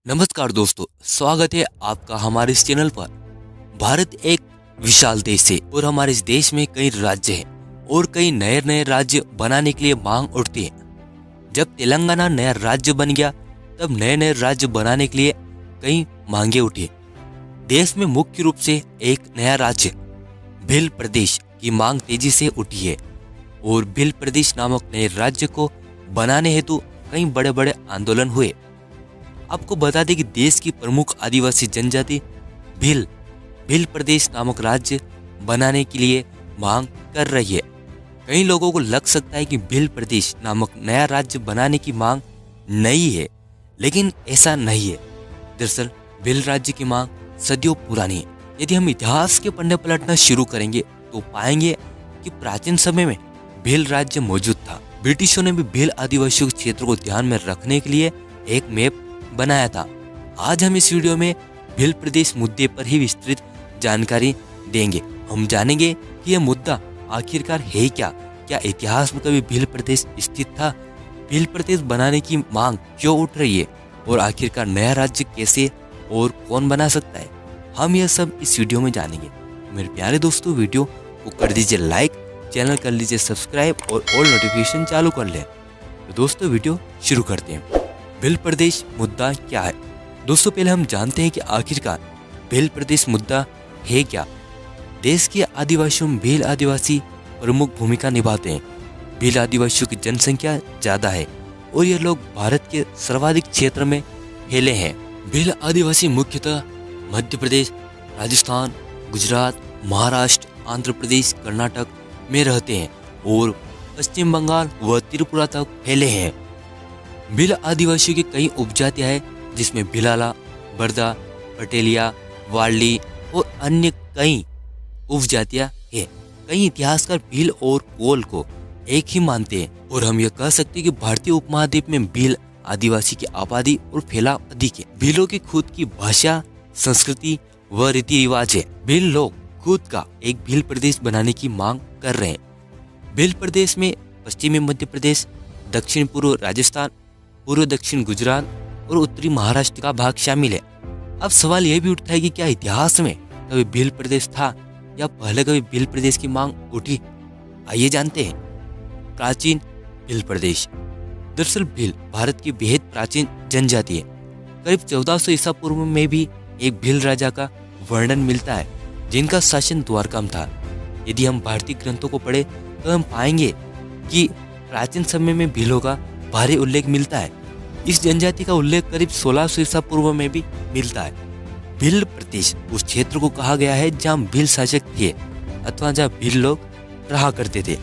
नमस्कार दोस्तों, स्वागत है आपका हमारे इस चैनल पर। भारत एक विशाल देश है और हमारे इस देश में कई राज्य हैं और कई नए नए राज्य बनाने के लिए मांग उठती है। जब तेलंगाना नया राज्य बन गया तब नए नए राज्य बनाने के लिए कई मांगे उठी। देश में मुख्य रूप से एक नया राज्य भिल प्रदेश की मांग तेजी से उठी है और भिल प्रदेश नामक नए राज्य को बनाने हेतु कई बड़े बड़े आंदोलन हुए। आपको बता दें कि देश की प्रमुख आदिवासी जनजाति भील भील प्रदेश नामक राज्य बनाने के लिए मांग कर रही है। कई लोगों को लग सकता है कि भील प्रदेश नामक नया राज्य बनाने की मांग नई है, लेकिन ऐसा नहीं है। दरअसल भील राज्य की मांग सदियों पुरानी है। यदि हम इतिहास के पन्ने पलटना शुरू करेंगे तो पाएंगे कि प्राचीन समय में भील राज्य मौजूद था। ब्रिटिशों ने भी भील आदिवासियों के क्षेत्र को ध्यान में रखने के लिए एक मैप बनाया था। आज हम इस वीडियो में भील प्रदेश मुद्दे पर ही विस्तृत जानकारी देंगे। हम जानेंगे कि यह मुद्दा आखिरकार है क्या इतिहास में कभी भील प्रदेश स्थित था, भील प्रदेश बनाने की मांग क्यों उठ रही है और आखिरकार नया राज्य कैसे और कौन बना सकता है। हम यह सब इस वीडियो में जानेंगे। मेरे प्यारे दोस्तों, वीडियो को कर दीजिए लाइक, चैनल कर लीजिए सब्सक्राइब और ऑल नोटिफिकेशन चालू कर लें। तो दोस्तों वीडियो शुरू करते हैं। भील प्रदेश मुद्दा क्या है? दोस्तों पहले हम जानते हैं कि आखिरकार भील प्रदेश मुद्दा है क्या। देश के आदिवासियों में भील आदिवासी प्रमुख भूमिका निभाते हैं। भील आदिवासियों की जनसंख्या ज्यादा है और ये लोग भारत के सर्वाधिक क्षेत्र में फैले हैं। भील आदिवासी मुख्यतः मध्य प्रदेश, राजस्थान, गुजरात, महाराष्ट्र, आंध्र प्रदेश, कर्नाटक में रहते हैं और पश्चिम बंगाल व त्रिपुरा तक फैले हैं। भील आदिवासियों की कई उपजातियां हैं जिसमें भिलाला, बरदा, पटेलिया, वार्ली और अन्य कई उपजातियां हैं। कई इतिहासकार भील और कोल को एक ही मानते हैं और हम यह कह सकते हैं कि भारतीय उपमहाद्वीप में भील आदिवासी की आबादी और फैलाव अधिक है। भीलों की खुद की भाषा, संस्कृति व रीति रिवाज है। भील लोग खुद का एक भील प्रदेश बनाने की मांग कर रहे हैं। भील प्रदेश में पश्चिमी मध्य प्रदेश, दक्षिण पूर्व राजस्थान, पूर्व दक्षिण गुजरात और उत्तरी महाराष्ट्र का भाग शामिल है। अब सवाल यह भी उठता है कि क्या इतिहास में कभी भील प्रदेश था या पहले कभी भील प्रदेश की मांग उठी? आइए जानते हैं। प्राचीन भील प्रदेश। दरअसल भील भारत की बेहद प्राचीन जनजाति है। करीब 1400 ईसा पूर्व में भी एक भील राजा का वर्णन मिलता है जिनका शासन द्वारका में था। यदि हम भारतीय ग्रंथों को पढ़े तो हम पाएंगे कि प्राचीन समय में भीलों का भारी उल्लेख मिलता है। इस जनजाति का उल्लेख करीब 1600 ईसा पूर्व में भी मिलता है। भील प्रदेश उस क्षेत्र को कहा गया है जहां भील शासक थे अथवा जहां भील लोग रहा करते थे।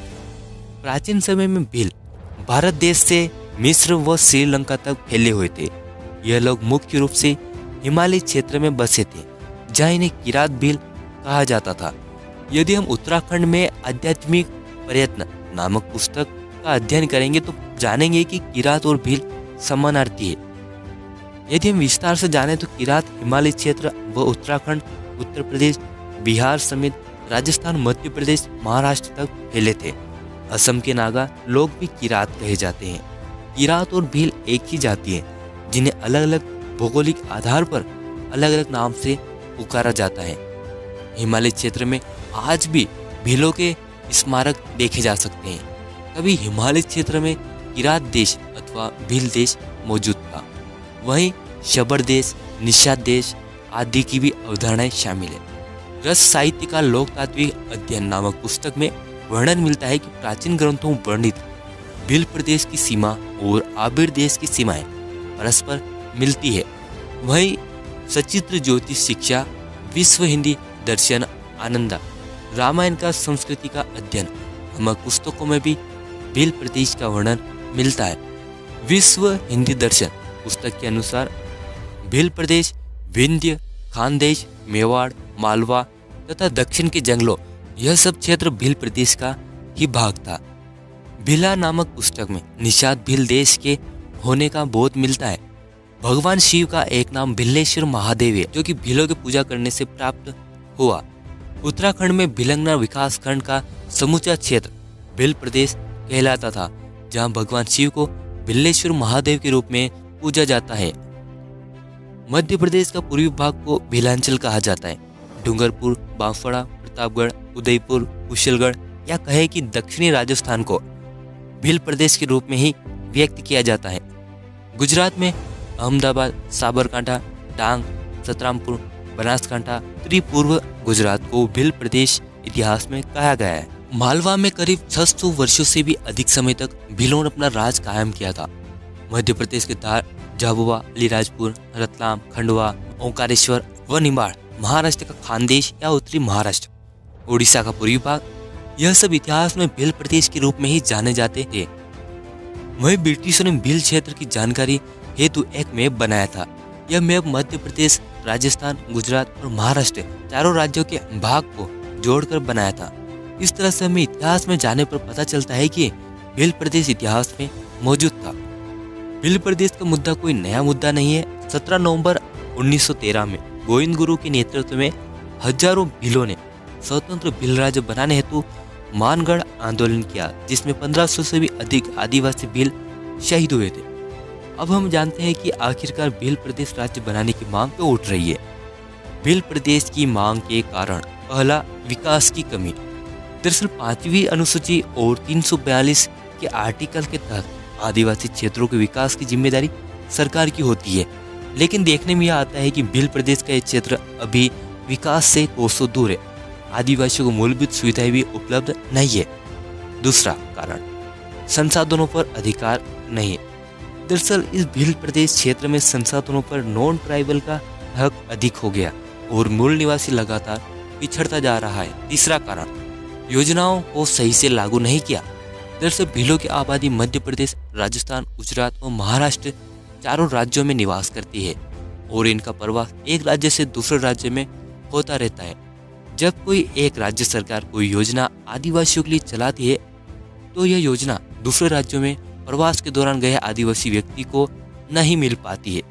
प्राचीन समय में भील भारत देश से मिस्र व श्रीलंका तक फैले हुए थे। यह लोग मुख्य रूप से हिमालय क्षेत्र में बसे थे जहां इन्हें किरात भील कहा जाता था। यदि हम उत्तराखंड में आध्यात्मिक प्रयत्न नामक पुस्तक का अध्ययन करेंगे तो जानेंगे कि किरात और भील समानार्थी है। यदि हम विस्तार से जाने तो किरात हिमालय क्षेत्र व उत्तराखंड, उत्तर प्रदेश, बिहार समेत राजस्थान, मध्य प्रदेश, महाराष्ट्र तक फैले थे। असम के नागा लोग भी किरात कहे जाते हैं। किरात और भील एक ही जाति है जिन्हें अलग अलग भौगोलिक आधार पर अलग अलग नाम से पुकारा जाता है। हिमालय क्षेत्र में आज भी भीलों के स्मारक देखे जा सकते हैं। कभी हिमालय क्षेत्र में किरात देश अथवा भील देश मौजूद था। वहीं शबर देश, निषाद देश आदि की भी अवधारणाएं शामिल है। रस साहित्य का लोकतात्विक अध्ययन नामक पुस्तक में वर्णन मिलता है कि प्राचीन ग्रंथों में वर्णित भील प्रदेश की सीमा और आबिर देश की सीमाएं परस्पर मिलती है। वहीं सचित्र ज्योतिष शिक्षा, विश्व हिंदी दर्शन, आनंदा, रामायण का संस्कृति का अध्ययन नामक पुस्तकों में भी भील प्रदेश का वर्णन मिलता है। विश्व हिंदी दर्शन पुस्तक के अनुसार भील प्रदेश विंध्य, खानदेश, मेवाड़, मालवा तथा दक्षिण के जंगलों यह सब क्षेत्र भील प्रदेश का ही भाग था। भिला नामक पुस्तक में निषाद भील देश के होने का बोध मिलता है। भगवान शिव का एक नाम भिल्लेश्वर महादेव है जो कि भीलों की पूजा करने से प्राप्त हुआ। उत्तराखंड में भिलंगना विकास खंड का समूचा क्षेत्र भील प्रदेश कहलाता था जहां भगवान शिव को भिल्लेश्वर महादेव के रूप में पूजा जाता है। मध्य प्रदेश का पूर्वी भाग को भीलांचल कहा जाता है। डूंगरपुर, बांसवाड़ा, प्रतापगढ़, उदयपुर, कुशलगढ़ या कहे कि दक्षिणी राजस्थान को भील प्रदेश के रूप में ही व्यक्त किया जाता है। गुजरात में अहमदाबाद, साबरकांठा, डांग, सतरामपुर, बनासकांठा, उत्तरी पूर्व गुजरात को भील प्रदेश इतिहास में कहा गया है। मालवा में करीब 600 वर्षों से भी अधिक समय तक भीलों ने अपना राज कायम किया था। मध्य प्रदेश के धार, झाबुआ, अलीराजपुर, रतलाम, खंडवा, ओंकारेश्वर व निमाड़, महाराष्ट्र का खानदेश या उत्तरी महाराष्ट्र, उड़ीसा का पूर्वी भाग, यह सब इतिहास में भील प्रदेश के रूप में ही जाने जाते थे। वहीं ब्रिटिशों ने भील क्षेत्र की जानकारी हेतु एक मैप बनाया था। यह मैप मध्य प्रदेश, राजस्थान, गुजरात और महाराष्ट्र चारों राज्यों के भाग को जोड़कर बनाया था। इस तरह से हमें इतिहास में जाने पर पता चलता है कि भील प्रदेश इतिहास में मौजूद था। भील प्रदेश का मुद्दा कोई नया मुद्दा नहीं है। 17 नवंबर 1913 में गोविंद गुरु के नेतृत्व में हजारों भीलों ने स्वतंत्र भील राज्य बनाने हेतु मानगढ़ आंदोलन किया, जिसमें 1500 से भी अधिक आदिवासी भील शहीद हुए थे। अब हम जानते हैं कि आखिरकार भील प्रदेश राज्य बनाने की मांग क्यों उठ रही है। भील प्रदेश की मांग के कारण पहला, विकास की कमी। दरअसल 5वीं अनुसूची और 342 के आर्टिकल के तहत आदिवासी क्षेत्रों के विकास की जिम्मेदारी सरकार की होती है, लेकिन देखने में यह आता है कि भील प्रदेश का यह क्षेत्र अभी विकास से कोसों दूर है। आदिवासियों को मूलभूत सुविधाएं भी उपलब्ध नहीं है। दूसरा कारण, संसाधनों पर अधिकार नहीं है। दरअसल इस भील प्रदेश क्षेत्र में संसाधनों पर नॉन ट्राइबल का हक अधिक हो गया और मूल निवासी लगातार पिछड़ता जा रहा है। तीसरा कारण, योजनाओं को सही से लागू नहीं किया। दरअसल भीलों की आबादी मध्य प्रदेश, राजस्थान, गुजरात और महाराष्ट्र चारों राज्यों में निवास करती है और इनका प्रवास एक राज्य से दूसरे राज्य में होता रहता है। जब कोई एक राज्य सरकार कोई योजना आदिवासियों के लिए चलाती है तो यह योजना दूसरे राज्यों में प्रवास के दौरान गए आदिवासी व्यक्ति को नहीं मिल पाती है।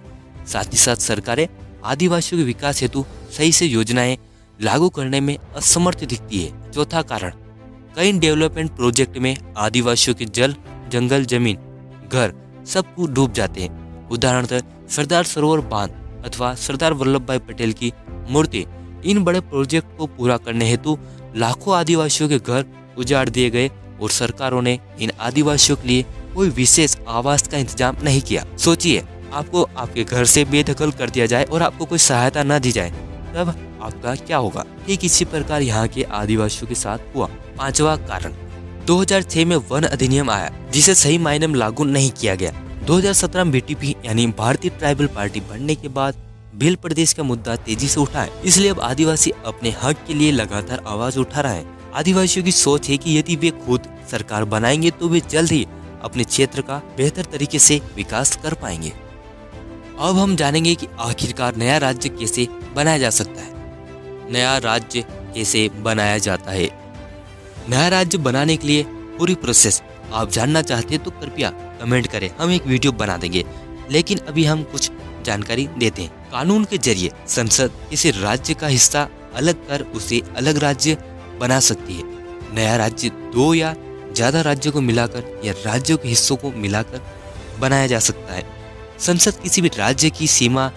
साथ ही साथ सरकारें आदिवासियों के विकास हेतु सही से योजनाएं लागू करने में असमर्थ दिखती है। चौथा कारण, कई डेवलपमेंट प्रोजेक्ट में आदिवासियों के जल, जंगल, जमीन, घर सब डूब जाते हैं। उदाहरणतः सरदार सरोवर बांध अथवा सरदार वल्लभ भाई पटेल की मूर्ति, इन बड़े प्रोजेक्ट को पूरा करने हेतु लाखों आदिवासियों के घर उजाड़ दिए गए और सरकारों ने इन आदिवासियों के लिए कोई विशेष आवास का इंतजाम नहीं किया। सोचिए, आपको आपके घर से बेदखल कर दिया जाए और आपको कोई सहायता न दी जाए, तब आपका क्या होगा। ठीक इसी प्रकार यहाँ के आदिवासियों के साथ हुआ। पांचवा कारण, 2006 में वन अधिनियम आया जिसे सही मायने में लागू नहीं किया गया। 2017 में बीटीपी यानी भारतीय ट्राइबल पार्टी बनने के बाद भील प्रदेश का मुद्दा तेजी से उठा है। इसलिए अब आदिवासी अपने हक के लिए लगातार आवाज उठा रहा है। आदिवासियों की सोच है कि यदि वे खुद सरकार बनाएंगे तो वे जल्द ही अपने क्षेत्र का बेहतर तरीके से विकास कर पाएंगे। अब हम जानेंगे कि आखिरकार नया राज्य कैसे बनाया जा सकता है। नया राज्य कैसे बनाया जाता है। नया राज्य बनाने के लिए पूरी प्रोसेस आप जानना चाहते हैं तो कृपया कमेंट करें, हम एक वीडियो बना देंगे। लेकिन अभी हम कुछ जानकारी देते हैं। कानून के जरिए संसद किसी राज्य का हिस्सा अलग कर उसे अलग राज्य बना सकती है। नया राज्य 2 या ज्यादा राज्यों को मिलाकर या राज्यों के हिस्सों को मिलाकर बनाया जा सकता है। संसद किसी भी राज्य की सीमा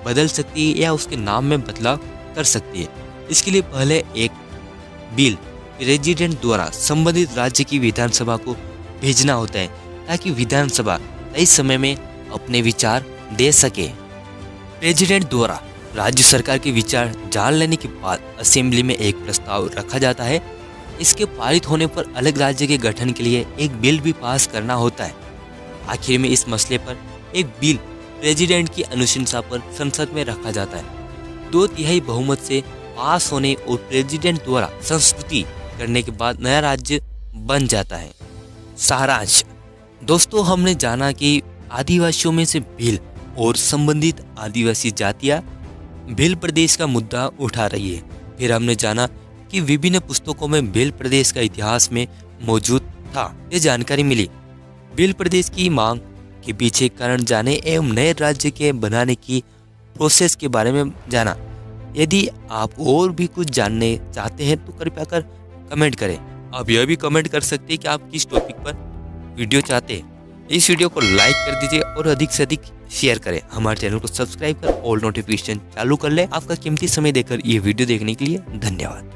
बदल सकती है या उसके नाम में बदलाव कर सकती है। इसके लिए पहले एक बिल प्रेसिडेंट द्वारा संबंधित राज्य की विधानसभा को भेजना होता है ताकि विधानसभा तय समय में अपने विचार दे सके। प्रेसिडेंट द्वारा राज्य सरकार के विचार जान लेने के बाद असेंबली में एक प्रस्ताव रखा जाता है। इसके पारित होने पर अलग राज्य के गठन के लिए एक बिल भी पास करना होता है। आखिर में इस मसले पर एक बिल प्रेसिडेंट की अनुशंसा पर संसद में रखा जाता है। 2/3 बहुमत से पास होने और प्रेसिडेंट द्वारा संस्तुति करने के बाद नया राज्य बन जाता है। सारांश, दोस्तों हमने जाना कि आदिवासियों में से भील और संबंधित आदिवासी जातियां भील प्रदेश का मुद्दा उठा रही है। फिर हमने जाना कि विभिन्न पुस्तकों में भील प्रदेश का इतिहास में मौजूद था। ये जानकारी मिली। भील प्रदेश की मांग के पीछे कारण जाने एवं नए राज्य के बनाने की प्रोसेस के बारे में जाना। यदि आप और भी कुछ जानने चाहते हैं तो कृपया कर कमेंट करें। आप यह भी कमेंट कर सकते हैं कि आप किस टॉपिक पर वीडियो चाहते हैं। इस वीडियो को लाइक कर दीजिए और अधिक से अधिक शेयर करें। हमारे चैनल को सब्सक्राइब कर ऑल नोटिफिकेशन चालू कर ले। आपका कीमती समय देकर ये वीडियो देखने के लिए धन्यवाद।